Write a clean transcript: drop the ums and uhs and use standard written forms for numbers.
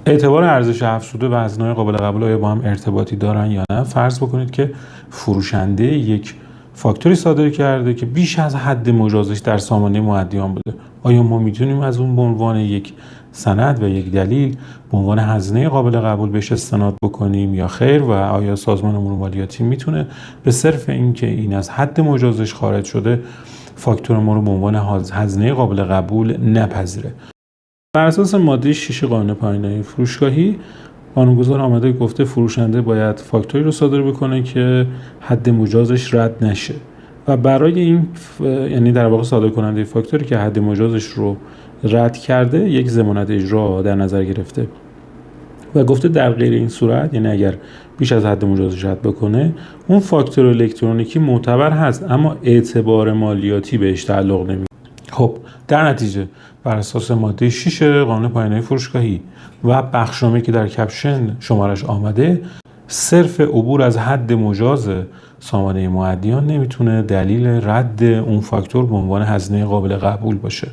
اعتبار ارزش افزوده و هزینه‌های قابل قبول آیا با هم ارتباطی دارن یا نه؟ فرض بکنید که فروشنده یک فاکتوری صادر کرده که بیش از حد مجازش در سامانه مؤدیان بوده. آیا ما میتونیم از اون به عنوان یک سند و یک دلیل به عنوان هزینه قابل قبول بهش استناد بکنیم یا خیر؟ و آیا سازمان امور مالیاتی میتونه به صرف اینکه این از حد مجازش خارج شده فاکتور ما رو به عنوان هزینه قابل قبول نپذیره؟ بر اساس ماده 6 قانون پایانه‌ای فروشگاهی، قانونگذار آمده گفته فروشنده باید فاکتوری رو صادر بکنه که حد مجازش رد نشه و برای این یعنی در واقع صادر کننده فاکتوری که حد مجازش رو رد کرده یک ضمانت اجرا در نظر گرفته و گفته در غیر این صورت، یعنی اگر بیش از حد مجازش رد بکنه، اون فاکتور الکترونیکی معتبر هست اما اعتبار مالیاتی بهش تعلق نمیگیره. خب در نتیجه بر اساس ماده 6 قانون پایانه‌ای فروشگاهی و بخشنامه‌ای که در کپشن شمارش آمده، صرف عبور از حد مجاز سامانه مؤدیان نمیتونه دلیل رد اون فاکتور به عنوان هزینه قابل قبول باشه.